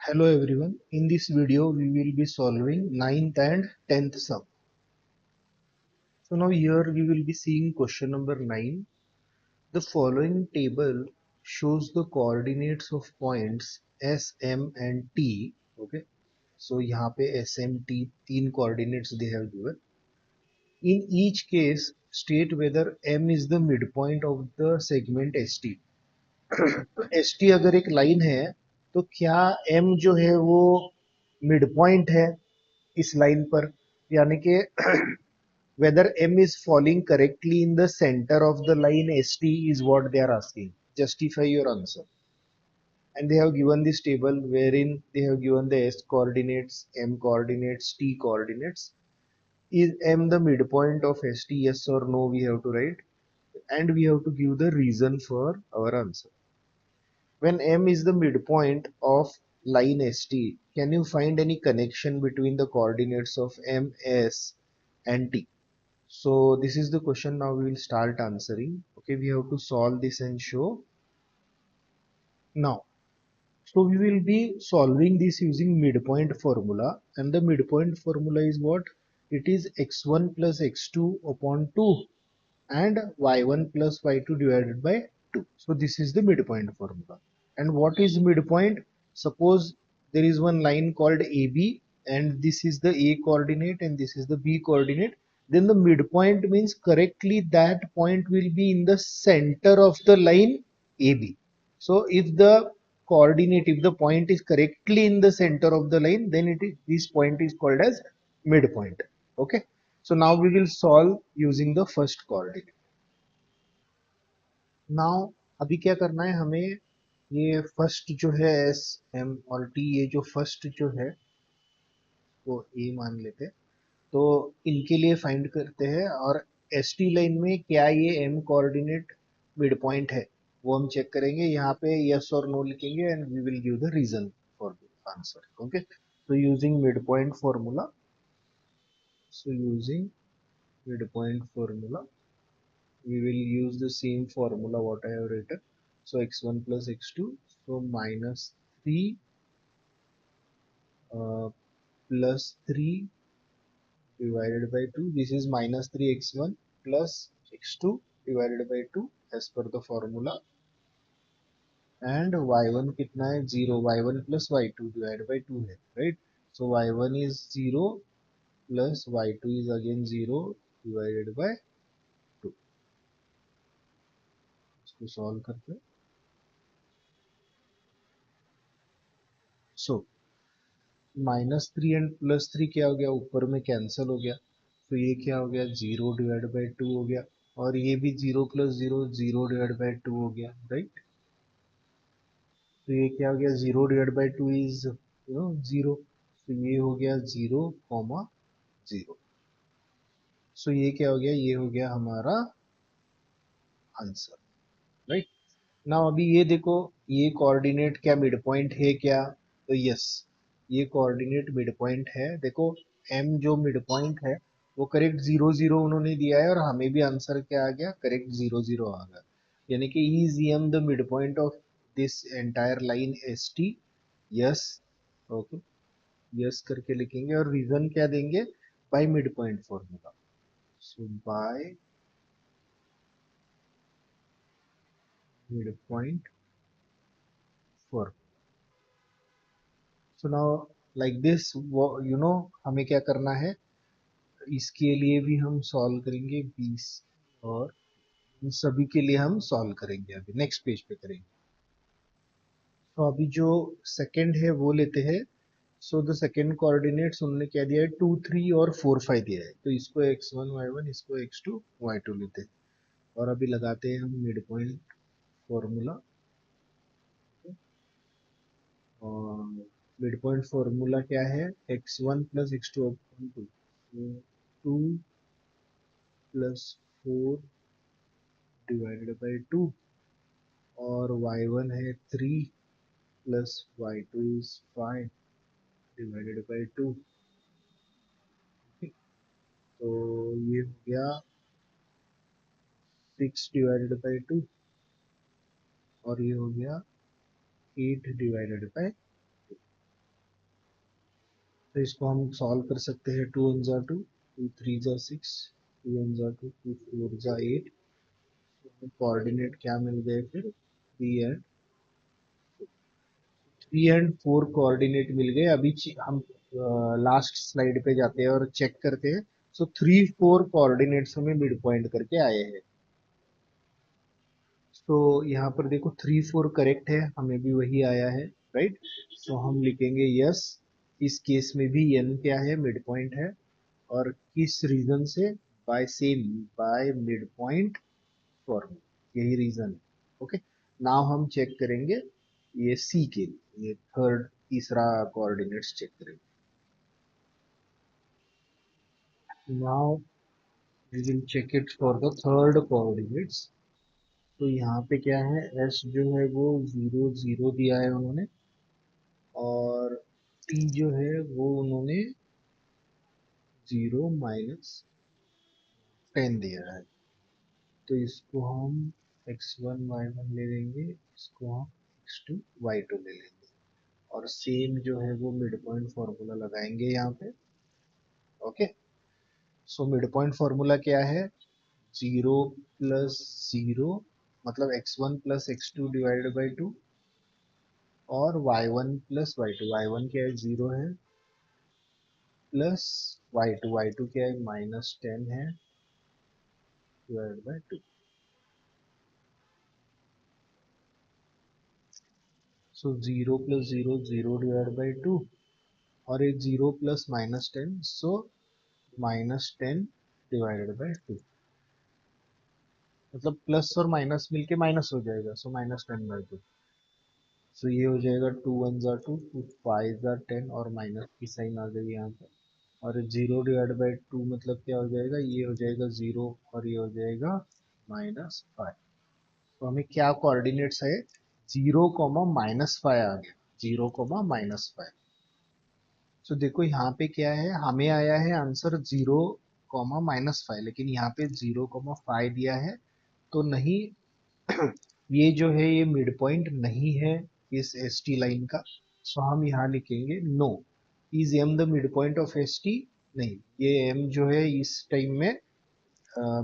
Hello everyone, in this video we will be solving ninth and 10th sum. So now here we will be seeing question number 9. The following table shows the coordinates of points S, M and T. Okay, so यहाँ पे S, M, T तीन coordinates they have given. In each case state whether M is the midpoint of the segment ST. तो ST अगर एक line है तो क्या M जो है वो मिड पॉइंट है इस लाइन पर, यानी कि whether M is falling correctly in the center of the line ST is what they are asking. Justify your answer. And they have given this table wherein they have given the S coordinates, M coordinates, T coordinates. Is M the midpoint of ST? Yes or no we have to write. And we have to give the reason for our answer. When M is the midpoint of line ST, can you find any connection between the coordinates of M, S and T? So this is the question. Now we will start answering. Okay, we have to solve this and show. Now, so we will be solving this using midpoint formula, and the midpoint formula is what? It is x1 plus x2 upon 2 and y1 plus y2 divided by 2. So this is the midpoint formula. And what is midpoint? Suppose there is one line called AB and this is the A coordinate and this is the B coordinate. Then the midpoint means correctly that point will be in the center of the line AB. So if the coordinate, if the point is correctly in the center of the line, then this point is called as midpoint. Okay. So now we will solve using the first coordinate. Now अभी क्या करना है हमें, ये first जो है S M और T, ये जो फर्स्ट जो है वो ए मान लेते हैं, तो इनके लिए फाइंड करते हैं। और एस टी लाइन में क्या ये एम कोऑर्डिनेट मिड पॉइंट है वो हम चेक करेंगे। यहाँ पे यस और नो लिखेंगे and we will give the reason for the answer. Okay, so using midpoint formula, so using midpoint formula we will use the same formula what I have written. So x1 plus x2, so minus 3 plus 3 divided by 2. This is minus 3x1 plus x2 divided by 2 as per the formula. And y1 कितना है 0, y1 plus y2 divided by 2 है, right? So y1 is 0 plus y2 is again 0 divided by 2. इसको solve करते हैं। So -3 and +3 क्या हो गया, ऊपर में कैंसिल हो गया, तो ये क्या हो गया 0 डिवाइड बाई 2 हो गया। और ये भी 0 प्लस 0 0 डिवाइड बाई 2 हो गया, राइट। तो ये क्या हो गया 0 डिवाइड बाई 2 इज 0, तो ये हो गया 0,0। सो ये क्या हो गया, ये हो गया हमारा आंसर, राइट। ना अभी ये देखो, ये कोऑर्डिनेट क्या मिड पॉइंट है क्या, तो यस ये कोऑर्डिनेट मिड पॉइंट है। देखो एम जो मिड पॉइंट है वो करेक्ट 0 0 उन्होंने दिया है और हमें भी आंसर क्या आ गया, करेक्ट 0 0 आ गया। यानी कि is M the midpoint of this entire line S T. Yes, okay, yes करके लिखेंगे और रीजन क्या देंगे, bye midpoint formula. So bye midpoint formula. So now like this, हमें क्या करना है, इसके लिए भी हम सॉल्व करेंगे 20 और इन सभी के लिए हम सॉल्व करेंगे, अभी नेक्स्ट पेज पे करेंगे। तो अभी जो सेकंड है वो लेते हैं। सो द सेकंड कोऑर्डिनेट्स उन्होंने क्या दिया है 2 3 और 4 5 दिया है, तो इसको x1 y1, इसको x2 y2 लेते हैं और अभी लगाते हैं हम मिड पॉइंट फॉर्मूला। और मिड पॉइंट फॉर्मूला क्या है, x1 plus x2 upon 2, 2 plus 4 divided by 2 और y1 है 3 plus y2 is 5 divided by 2। तो ये हो गया 6 डिवाइडेड बाई 2 और ये हो गया 8 डिवाइडेड बाई 2। तो इसको हम सॉल्व कर सकते हैं। 2 1 जा 2, 2 3 जा 6, 2 1 जा 2, 2 4 जा 8। कोऑर्डिनेट क्या मिल गए फिर? 3 एंड 4 कोऑर्डिनेट मिल गए। अभी हम लास्ट स्लाइड पे जाते हैं और चेक करते हैं। सो 3 4 कोऑर्डिनेट्स हमें मिड पॉइंट करके आए हैं। तो यहाँ पर देखो 3 4 करेक्ट है, हमें भी वही आया है, राइट। सो हम लिखेंगे यस, इस केस में भी एन क्या है? मिड पॉइंट है। और किस रीजन से? By same, by midpoint formula, यही रीजन है। ओके, नाउ हम चेक करेंगे ये सी के लिए, ये थर्ड तीसरा कोऑर्डिनेट्स चेक करेंगे। Now we will check it for the third coordinates. तो यहाँ पे क्या है? एस जो है वो 0 0 दिया है उन्होंने, और टी जो है वो उन्होंने 0 - 10 दिया है। तो इसको हम x1 y1 ले लेंगे, इसको हम x2 y2 ले लेंगे, और सेम जो है वो मिड पॉइंट फॉर्मूला लगाएंगे यहाँ पे। Okay, so mid point formula क्या है? 0 + 0 मतलब x1 + x2 डिवाइडेड बाई 2, और y1 + y2, y1 क्या है? 0 है, प्लस y2, y2 क्या है? -10 है, divided by 2। So 0 + 0 0 divide by 2, और एक 0 प्लस -10, सो -10 डिवाइडेड बाई 2। मतलब प्लस और माइनस मिलके माइनस हो जाएगा, सो -10/2। सो ये हो जाएगा 2 1 जा 2, 2 5 जा 10, और माइनस की साइन आ गई यहाँ पे। और 0 डिवाइड बाई 2 मतलब क्या हो जाएगा? ये हो जाएगा 0, और ये हो जाएगा -5। तो हमें क्या कोऑर्डिनेट्स है? 0, -5 आ गया, 0, -5। तो देखो यहाँ पे क्या है, हमें आया है आंसर 0, -5, लेकिन यहाँ पे 0, 5 दिया है। तो नहीं, ये जो है ये मिड पॉइंट नहीं है इस एस टी लाइन का। सो हम यहाँ लिखेंगे no, is M the midpoint of S T? नहीं, ये एम जो है इस टाइम में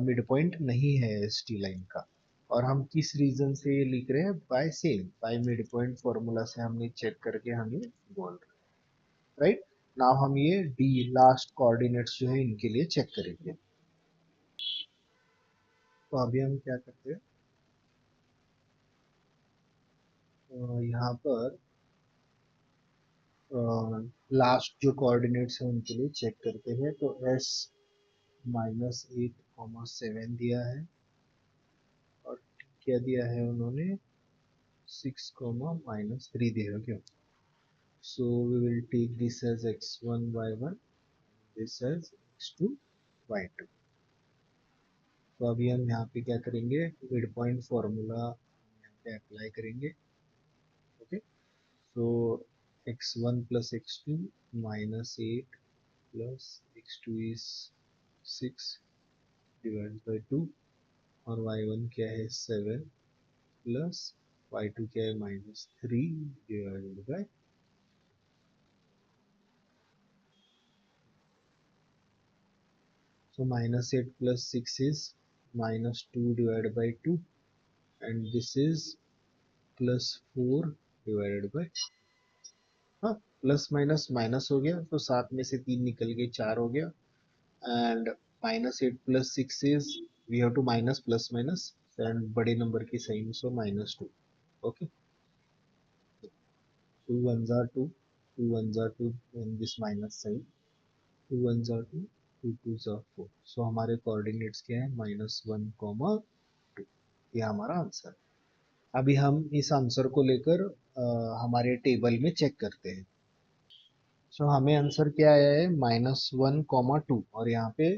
मिड पॉइंट नहीं है एस टी लाइन का। और हम किस रीजन से ये लिख रहे हैं? By same, by midpoint formula से हमने चेक करके हमें बोल रहे हैं, राइट। नाउ हम ये डी लास्ट कोऑर्डिनेट्स जो है इनके लिए चेक करेंगे। तो अभी हम क्या करते हैं, यहाँ पर लास्ट जो कोऑर्डिनेट्स हैं उनके लिए चेक करते हैं। तो s -8, 7 दिया है, और क्या दिया है उन्होंने? 6, -3 दिया क्यों? So we will take this as x1 y1, this as x2 y2। तो अभी हम यहाँ पे क्या करेंगे? मिड पॉइंट फॉर्मूला यहाँ पे अप्लाई करेंगे। Okay, so x1 + x2 -8 plus x2 is 6 divide by 2, और y1 क्या है? 7 प्लस y2 क्या है? -3 divided by. So -8 + 6 is -2 divided by 2, and this is +4 divided by, हाँ, प्लस माइनस माइनस हो गया, तो 7 में से 3 निकल गए, 4 हो गया। And -8 + 6 is, we have to minus plus minus, and बड़े नंबर की sign, so -2। Okay, 2 1 are 2, 2 1 are 2, and this minus sign, 2 1 are 2, 2 2 are 4। सो हमारे कोऑर्डिनेट्स क्या है? -1, 2। ये हमारा आंसर है। अभी हम इस आंसर को लेकर हमारे टेबल में चेक करते हैं। सो हमें आंसर क्या आया है? -1, 2, और यहाँ पे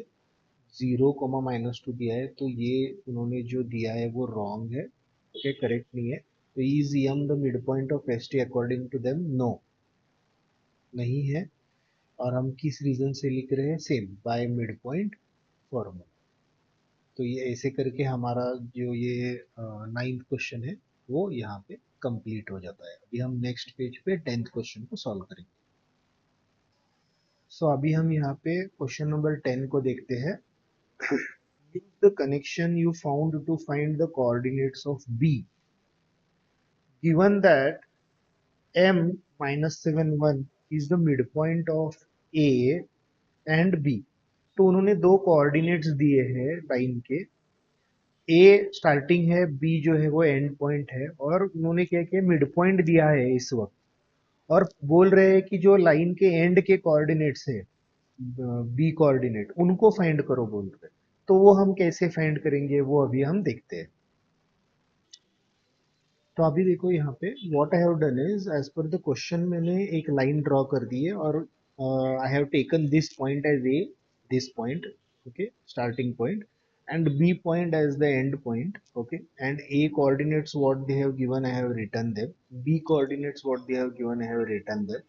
0, -2 दिया है। तो ये उन्होंने जो दिया है वो रॉन्ग है, ओके, करेक्ट नहीं है। तो is M the midpoint of S T according to them? No, नहीं है। और हम किस रीजन से लिख रहे हैं? Same, by midpoint formula. तो ये ऐसे करके हमारा जो ये 9th क्वेश्चन है वो यहाँ पे कंप्लीट हो जाता है। अभी हम नेक्स्ट पेज पे 10th क्वेश्चन को सॉल्व करेंगे। सो अभी हम यहाँ पे क्वेश्चन नंबर 10 को देखते हैं. Use the connection you found to find the coordinates of B. Given that M minus 7 1 is the midpoint of A and B. तो उन्होंने दो कोऑर्डिनेट्स दिए हैं लाइन के. ए स्टार्टिंग है, बी जो है वो एंड पॉइंट है, और उन्होंने क्या किया, मिड पॉइंट दिया है इस वक्त, और बोल रहे हैं कि जो लाइन के एंड के कोऑर्डिनेट्स है, बी कोऑर्डिनेट, उनको फाइंड करो बोल रहे हैं. तो वो हम कैसे फाइंड करेंगे वो अभी हम देखते हैं. तो अभी देखो यहाँ पे what I have done is, as पर द क्वेश्चन मैंने एक लाइन ड्रॉ कर दी है, और I have taken this point as A, this point, okay, starting point, and B point as the end point, okay, and A coordinates what they have given I have written them, B coordinates what they have given I have written them,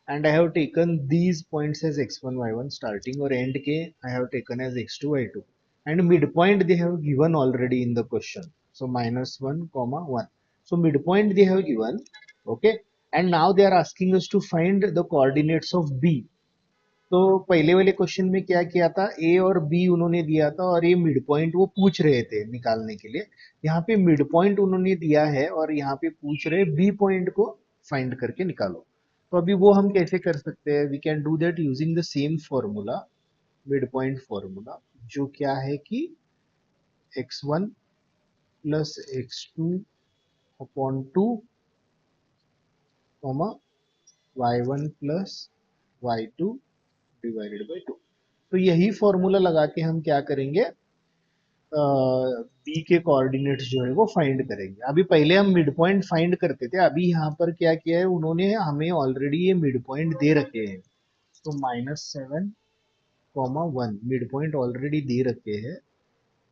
and I have taken these points as x1 y1 starting, or end के I have taken as x2 y2, and midpoint they have given already in the question, so minus 1 comma 1. So midpoint they have given, okay, and now they are asking us to find the coordinates of B. तो पहले वाले question में क्या किया था, ए और B उन्होंने दिया था, और ये मिड पॉइंट वो पूछ रहे थे निकालने के लिए. यहाँ पे मिड पॉइंट उन्होंने दिया है, और यहाँ पे पूछ रहे बी पॉइंट को फाइंड करके निकालो. तो अभी वो हम कैसे कर सकते हैं, we can do that using the same formula, midpoint formula, जो क्या है कि x1 plus x2 upon 2 comma y1 plus y2 divided by 2. तो यही फॉर्मूला लगा के हम क्या करेंगे, बी के कोऑर्डिनेट्स जो है वो फाइंड करेंगे. अभी पहले हम मिड पॉइंट फाइंड करते थे, अभी यहाँ पर क्या किया है उन्होंने, हमें ऑलरेडी ये मिड पॉइंट दे रखे हैं. तो -7, 1 मिड पॉइंट ऑलरेडी दे रखे हैं,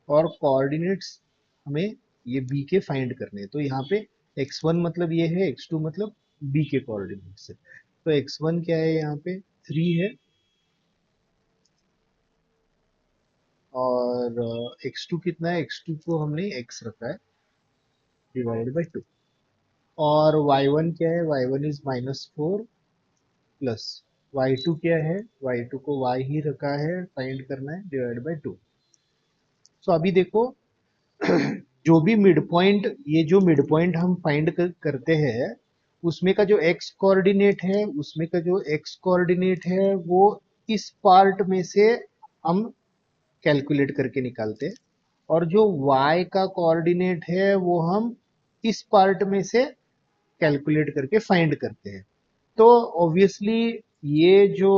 और कोऑर्डिनेट्स हमें ये बी के फाइंड करने हैं. तो यहाँ पे x1 मतलब ये है, x2 मतलब बी के कोऑर्डिनेट्स है. तो x1 क्या है, यहाँ पे 3 है, और x2 कितना है, x2 को हमने x रखा है डिवाइड बाई 2, और y1 क्या है, y1 इज -4 प्लस y2 क्या है, y2 को y ही रखा है, फाइंड करना है डिवाइड बाई 2. सो अभी देखो जो भी मिड पॉइंट, ये जो मिड पॉइंट हम फाइंड करते हैं, उसमें का जो x कोऑर्डिनेट है, उसमें का जो x कोऑर्डिनेट है वो इस पार्ट में से हम कैलकुलेट करके निकालते हैं, और जो y का कोऑर्डिनेट है वो हम इस पार्ट में से कैलकुलेट करके फाइंड करते हैं. तो ऑब्वियसली ये जो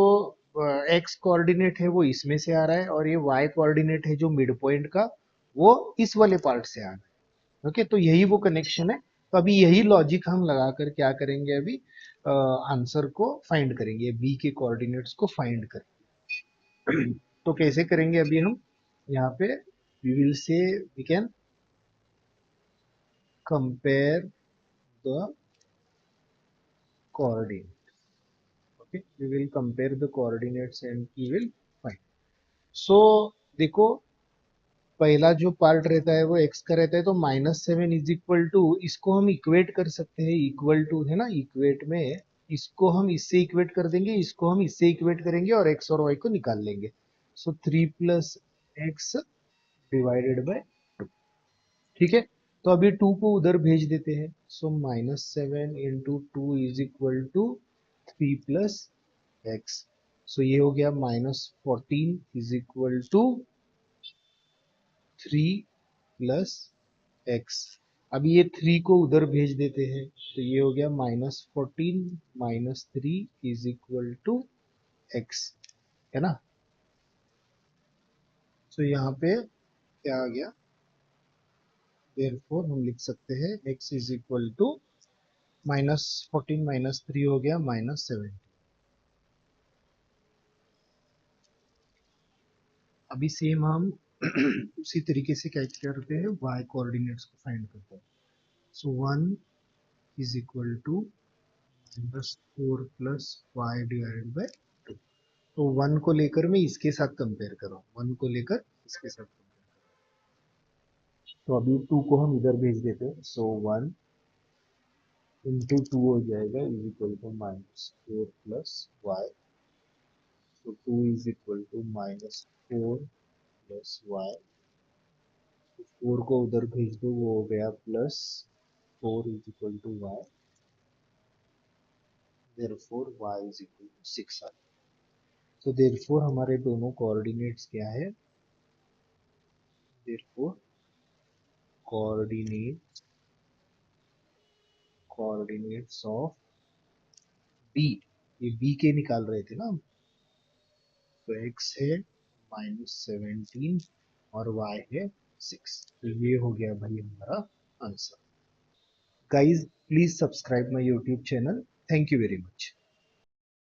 x कोऑर्डिनेट है वो इसमें से आ रहा है, और ये y कोऑर्डिनेट है जो मिड पॉइंट का, वो इस वाले पार्ट से आ रहा है. ओके, तो यही वो कनेक्शन है. तो अभी यही लॉजिक हम लगाकर क्या करेंगे, अभी आंसर को फाइंड करेंगे, बी के कोऑर्डिनेट्स को फाइंड करेंगे. तो कैसे करेंगे अभी हम, यहाँ पे we will say, we can compare the coordinates, okay, we will compare the coordinates and we will find. So देखो, पहला जो पार्ट रहता है वो x का रहता है, तो -7 इज इक्वल टू, इसको हम इक्वेट कर सकते हैं, इक्वल टू है ना, इक्वेट में इसको हम इससे इक्वेट कर देंगे, इसको हम इससे इक्वेट करेंगे, और x और y को निकाल लेंगे. सो 3 प्लस एक्स डिवाइडेड बाय 2. ठीक है, तो अभी 2 को उधर भेज देते हैं. So -7 into 2 is equal to 3 plus X. So ये हो गया -14 is equal to 3 plus X. अभी ये 3 को उधर भेज देते हैं, तो ये हो गया -14 -3 इज इक्वल टू एक्स, है ना. सो यहाँ पे क्या आ गया, देयरफॉर हम लिख सकते हैं x इज इक्वल टू -14 -3 हो गया -7. अभी सेम हम उसी तरीके से क्या करते हैं, y कोऑर्डिनेट्स को फाइंड करते हैं. So 1 is equal to -4 plus Y divided by 2. तो 1 को लेकर मैं इसके साथ कंपेयर कर रहा हूँ, 1 को लेकर इसके साथ कंपेयर. तो अभी 2 को हम इधर भेज देते हैं. सो 1 इंटू 2 हो जाएगा is equal to -4 plus Y तो 2 is equal to -4 plus Y, 4 को उधर भेज दो, वो हो गया +4 is equal to Y, therefore Y is equal to 6 आ गया। तो देयरफॉर हमारे दोनों कोऑर्डिनेट्स क्या है, देयरफॉर कोऑर्डिनेट्स ऑफ बी, ये बी के निकाल रहे थे ना हम, तो x है -17 और y है 6, तो ये हो गया भाई हमारा answer. Guys please subscribe my YouTube channel, thank you very much.